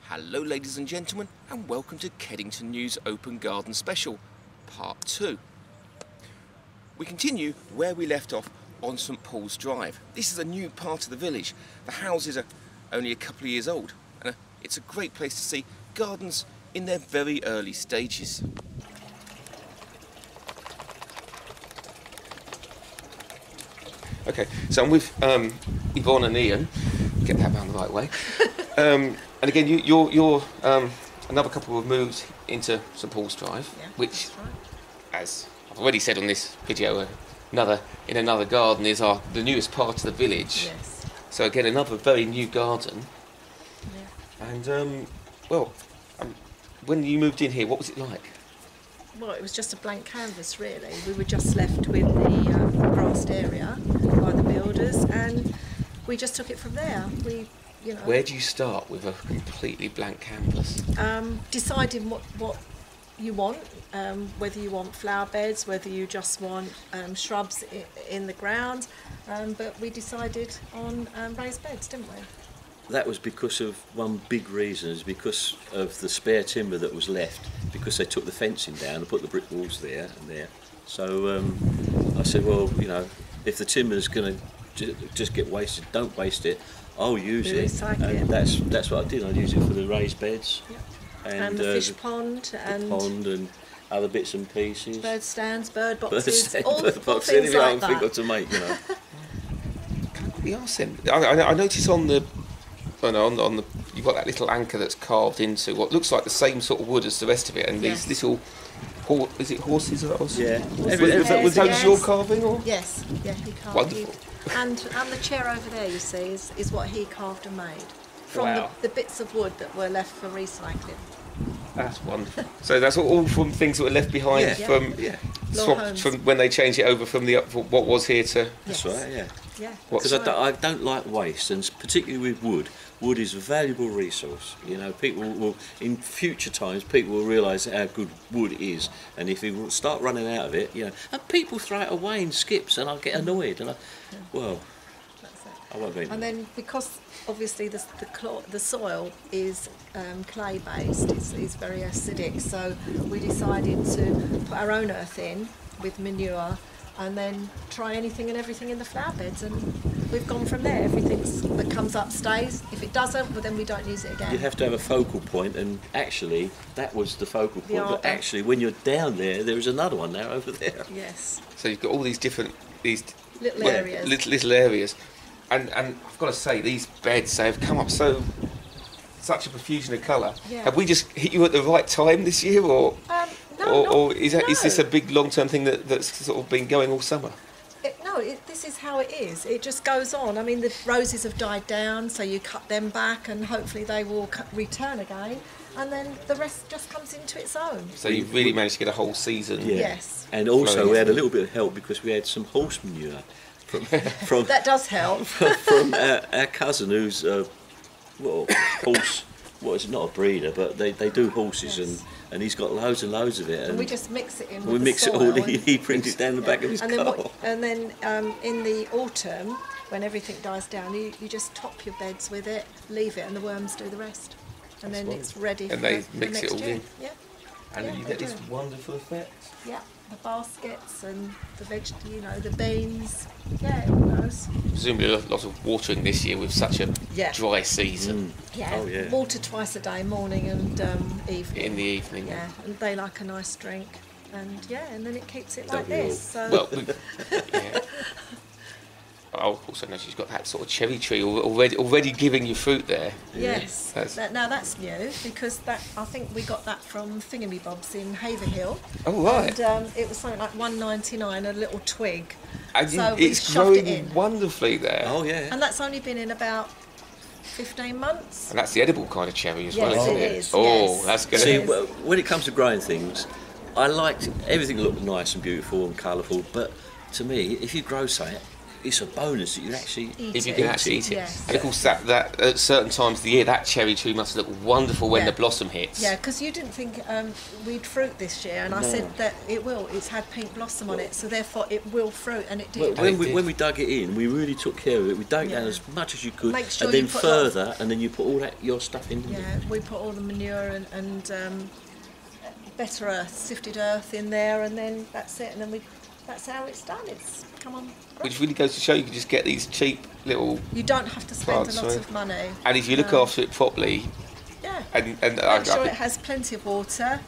Hello ladies and gentlemen, and welcome to Kedington News Open Garden Special, Part 2. We continue where we left off on St Paul's Drive. This is a new part of the village. The houses are only a couple of years old, and it's a great place to see gardens in their very early stages. Okay, so I'm with Yvonne and Ian. Get that round the right way. And again, you're another couple who have moved into St Paul's Drive, Yeah, which, that's right. as I've already said on this video, in another garden is the newest part of the village. Yes. So again, another very new garden. Yeah. And when you moved in here, what was it like? Well, it was just a blank canvas, really. We were just left with the grassed area by the builders, and we just took it from there. Where do you start with a completely blank canvas? Deciding what you want, whether you want flower beds, whether you just want shrubs in the ground, but we decided on raised beds, didn't we? That was because of one big reason, is because of the spare timber that was left, because they took the fencing down and put the brick walls there and there. So I said, well, if the timber's going to just get wasted, don't waste it. I'll use it, and that's what I did. I used it for the raised beds, yeah. and the fish pond, and other bits and pieces. Bird stands, bird boxes, all bird boxes, things anything like I can think that. of to make, We asked them. I noticed on the you've got that little anchor that's carved into what looks like the same sort of wood as the rest of it, and these little. Is it horses? Yeah. Was those your carving, or? Yes, yeah, he carved. Wonderful. And the chair over there, you see, is what he carved and made from Wow. the bits of wood that were left for recycling. That's wonderful. So that's all from things that were left behind from when they changed it over from what was here to. That's right. Yeah. Yeah. Because I don't like waste, and particularly with wood. Wood is a valuable resource. People will, in future times, people will realise how good wood is, and if we start running out of it, and people throw it away in skips, and I'll get annoyed, and I won't be. And then because obviously the soil is clay based, it's very acidic, so we decided to put our own earth in with manure, and then try anything and everything in the flower beds, and we've gone from there. Everything that comes up stays. If it doesn't, well, then we don't use it again. You have to have a focal point, and actually that was the focal point. But actually, when you're down there is another one now over there. Yes. So you've got all these little areas. Little areas, and I've got to say, these beds, they've come up such a profusion of colour. Yeah. Have we just hit you at the right time this year, or? No, is this a big long-term thing that's sort of been going all summer? This is how it is. It just goes on. I mean, the roses have died down, so you cut them back, and hopefully they will return again, and then the rest just comes into its own. So you've really managed to get a whole season. Yeah. Yes. And also we had a little bit of help because we had some horse manure from that does help. from our cousin who's horse. Well, it's not a breeder, but they do horses, and he's got loads and loads of it. And we just mix it in with we the mix soil, it all. He brings it down the back of his car. And then in the autumn, when everything dies down, you just top your beds with it, leave it, and the worms do the rest. And then it's ready for they for mix next it all year. in. Yeah. And you get this wonderful effect. Yeah, the baskets and the the beans. Yeah, it all goes. Presumably a lot of watering this year with such a dry season. Yeah. Oh, yeah. Water twice a day, morning and evening. In the evening. Yeah, and they like a nice drink, and then it keeps it like Don't we this. So. Well, yeah. I also know she's got that sort of cherry tree already giving you fruit there. Yes. Now that's new, because I think we got that from Thingamybobs in Haverhill. Oh right. And it was something like $1.99 a little twig. And so we it's shoved it growing in. wonderfully there. Oh yeah. And that's only been in about 15 months. And that's the edible kind of cherry as well, Yes, isn't it it? is, Oh, yes. that's good. See, when it comes to growing things, I liked everything looked nice and beautiful and colourful. But to me, if you grow something, it's a bonus that you actually If you can actually eat it. Yes. And of course that at certain times of the year, that cherry tree must look wonderful when Yeah. the blossom hits. Yeah, because you didn't think we'd fruit this year, and I said that it will. It's had pink blossom on it, so therefore it will fruit, and it did. When we dug it in, we really took care of it. We dug it down as much as you could, Make sure and then you put further, and then you put all that your stuff in. Yeah, we put all the manure and better earth, sifted earth in there, and then that's it. And then that's how it's done. It's come on. Which really goes to show you can just get these cheap little. You don't have to spend plants, a lot right? of money. And if you look after it properly, Yeah. and Make sure it has plenty of water,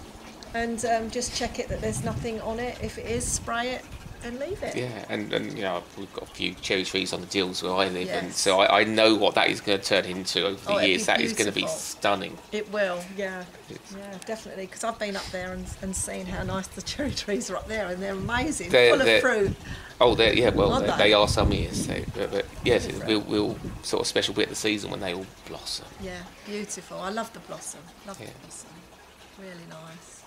and just check it that there's nothing on it. If it is, spray it and leave it. yeah, and you know, we've got a few cherry trees on the dills where I live, and Yes. so I know what that is going to turn into over the Oh, it'd years. be That is going to be beautiful. stunning. It will, yeah, definitely. Because I've been up there and seen how nice the cherry trees are up there, and they're amazing, full of fruit. Oh, well, Aren't they they? are some years. So, but yes, it will sort of special bit of the season when they all blossom. Yeah, beautiful. I love the blossom. Love Yeah. the blossom. Really nice.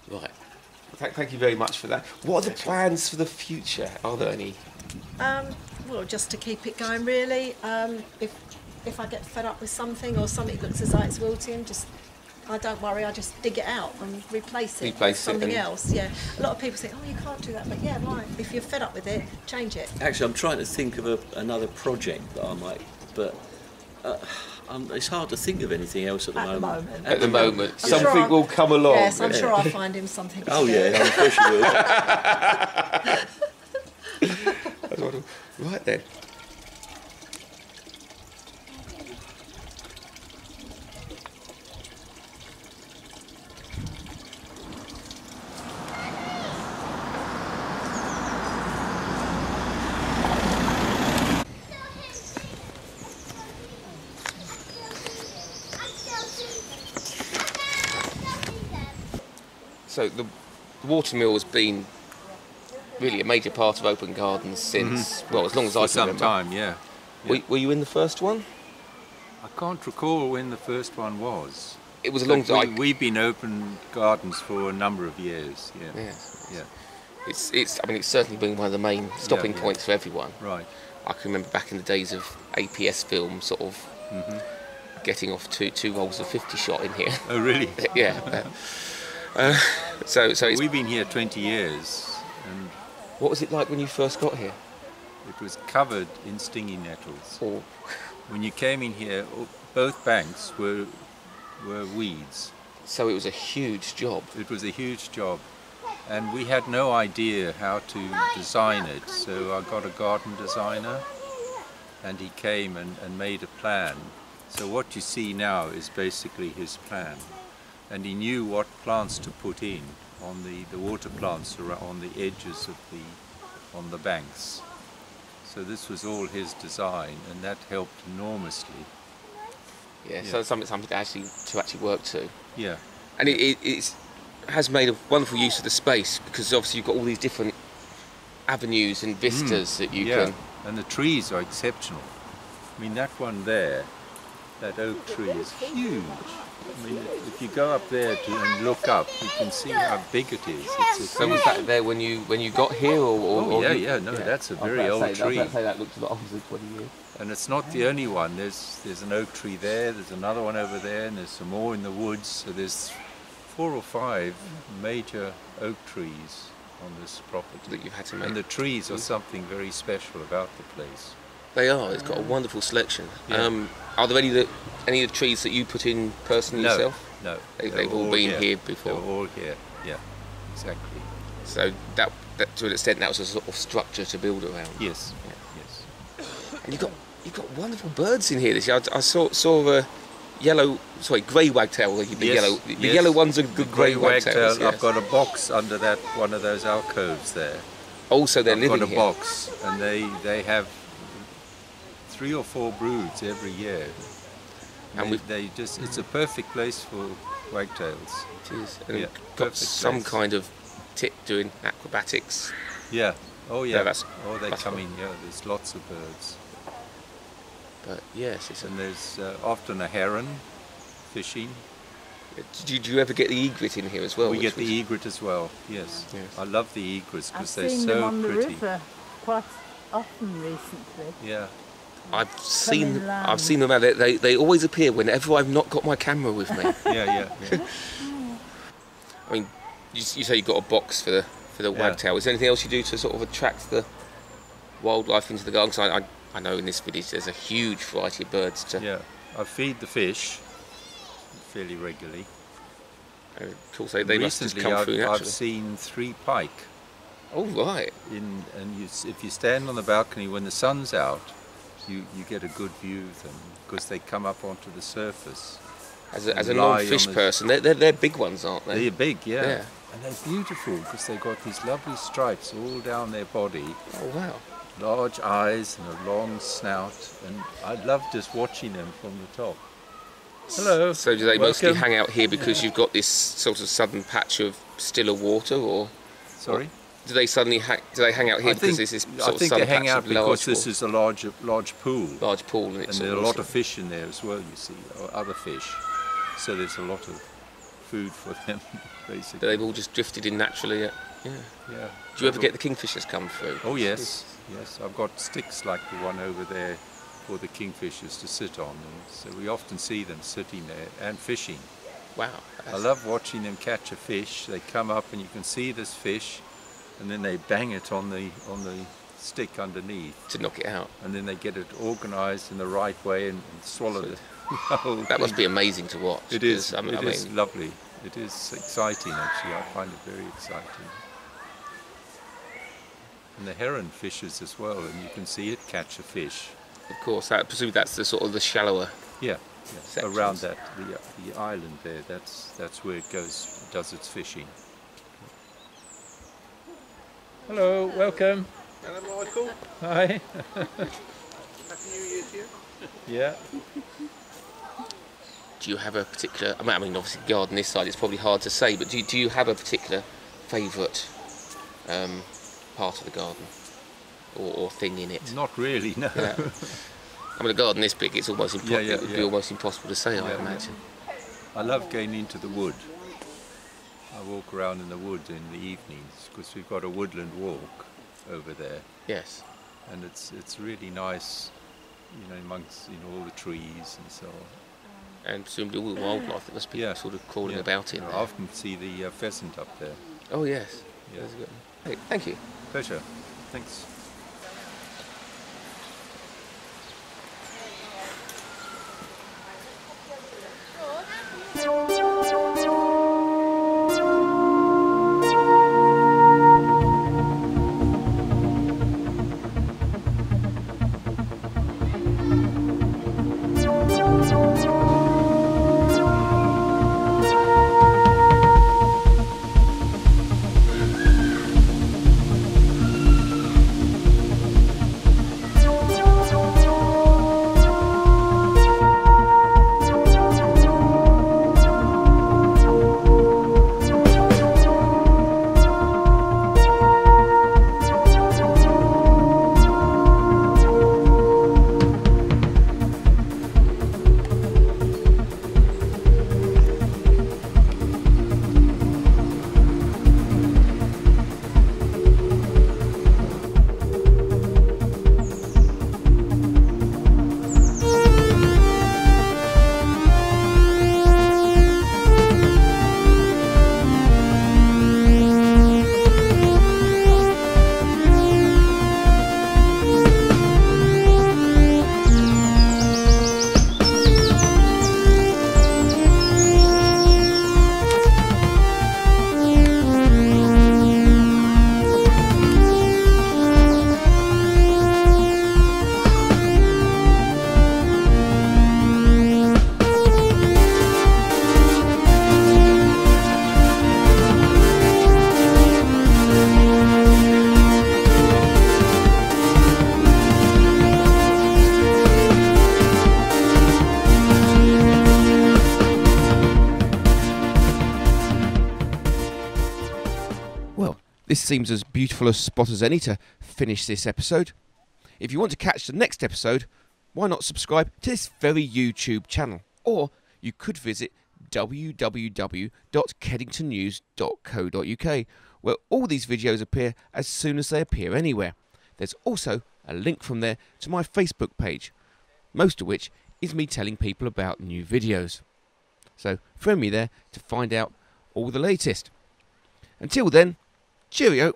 Right. Thank you very much for that. What are the plans for the future? Are there any? Well, just to keep it going, really. If I get fed up with something or something looks as though it's wilting, I don't worry. I just dig it out and replace it with something else. Yeah. A lot of people say, "Oh, you can't do that," but yeah, right. If you're fed up with it, change it. Actually, I'm trying to think of another project that I might, but it's hard to think of anything else at the moment. At the moment, I'm sure something will come along. Yes, I'm sure I'll find him something. To Oh do. yeah, I'm sure she will. That's wonderful. Right then. So the Watermill has been really a major part of open gardens since, well, as long as I can some remember. time, yeah. Were you in the first one? I can't recall when the first one was. It was a long But time. We've been open gardens for a number of years, yeah. Yes. Yeah, I mean, it's certainly been one of the main stopping yeah. points for everyone. right. I can remember back in the days of APS film, sort of getting off two rolls of 50 shot in here. Oh, really? Yeah. So it's, We've been here 20 years, and what was it like when you first got here? it was covered in stinging nettles. Or When you came in here, both banks were weeds. so it was a huge job. It was a huge job, and we had no idea how to design it. So I got a garden designer, and he came and made a plan. So what you see now is basically his plan, and he knew what plants to put in on the water plants on the edges of on the banks. So this was all his design, and that helped enormously. Yeah. Yeah. So something to actually work to. Yeah. And it has made a wonderful use of the space, because obviously you've got all these different avenues and vistas that you Yeah, can. and the trees are exceptional. I mean, that one there, that oak tree is huge. I mean, if you go up there and look up, you can see how big it is. It's So was that there when you got here, or that's a very old tree. I'd say that looks a lot older than 20 years. And it's not the only one. There's an oak tree there, there's another one over there, and there's some more in the woods. So there's 4 or 5 major oak trees on this property. That you've had to make. And the trees are something very special about the place. They are. It's got a wonderful selection. Yeah. Are there any of the trees that you put in personally No, yourself? no. They've all been here before. They were all here, yeah, exactly. So that to an extent that was a sort of structure to build around. Yes, Yeah. yes. And you've got wonderful birds in here this year. I saw a grey wagtail. The Yes, yellow ones are The good grey wagtails. wagtail, I've got a box under that one of those alcoves there. Also, they're I've living got a here. box, and they have 3 or 4 broods every year. And it's a perfect place for wagtails. It is. And Yeah, you've got perfect some place. kind of tit doing acrobatics. Yeah. Oh yeah. that's- they that's come what- in. Yeah. There's lots of birds, But yes, and there's often a heron fishing. Do you ever get the egret in here as well? We which get the was- egret as well. Yes. Yes. I love the egrets I've because they're seen them so on the pretty. river quite often recently. Yeah. I've seen them land. out there. They always appear whenever I've not got my camera with me. Yeah. I mean, you say you've got a box for the wagtail. Is there anything else you do to sort of attract the wildlife into the garden? 'Cause I know in this village there's a huge variety of birds to... Yeah. I feed the fish fairly regularly. Of course, they must just Recently, come through naturally. I've seen 3 pike. Oh, right. If you stand on the balcony when the sun's out, you get a good view of them because they come up onto the surface. As a lie non-fish on the- person, they're big ones, aren't they? They're big, yeah. Yeah. And they're beautiful because they've got these lovely stripes all down their body, Oh, wow. large eyes and a long snout, and I love just watching them from the top. Hello. So do they mostly Welcome. hang out here because you've got this sort of southern patch of stiller water, or Sorry? do they hang out here because this is sort I of think southern they hang patch out of large because this is a large pool. large pool and And it's there are a sort lot of fish in there as well, you see, or other fish. So there's a lot of food for them, basically. they've all just drifted in naturally. Yeah. Yeah. Do you ever get the kingfishers come through? Oh yes. I've got sticks like the one over there for the kingfishers to sit on, and so we often see them sitting there and fishing. Wow. I love watching them catch a fish. They come up and you can see this fish, and then they bang it on the stick underneath, To knock it out. and then they get it organised in the right way and swallow the whole That must thing. be amazing to watch. It is. 'cause, It is lovely. It is exciting, actually. I find it very exciting. And the heron fishes as well, and you can see it catch a fish. Of course, I presume that's the sort of the shallower. Yeah. Sections. Around that, the island there. That's where it does its fishing. Hello, welcome. Hello, Michael. Hi. Happy New Year to you. Yeah. Do you have a particular? I mean, obviously, garden this side. It's probably hard to say, but do you have a particular favourite part of the garden or thing in it? Not really, no. Yeah. I mean, a garden this big, it's almost it would be almost impossible to say, I Yeah. imagine. I love going into the wood. I walk around in the wood in the evenings because we've got a woodland walk over there, Yes. and it's really nice, amongst all the trees and so on. And presumably all the wildlife that must be Yeah. sort of crawling Yeah. about in I there. often see the pheasant up there. Oh, yes. Yeah. That's good. Hey, thank you. Pleasure. Thanks. This seems as beautiful a spot as any to finish this episode. If you want to catch the next episode, why not subscribe to this very YouTube channel? Or you could visit www.kedingtonnews.co.uk, where all these videos appear as soon as they appear anywhere. There's also a link from there to my Facebook page, most of which is me telling people about new videos. So friend me there to find out all the latest. Until then, cheerio!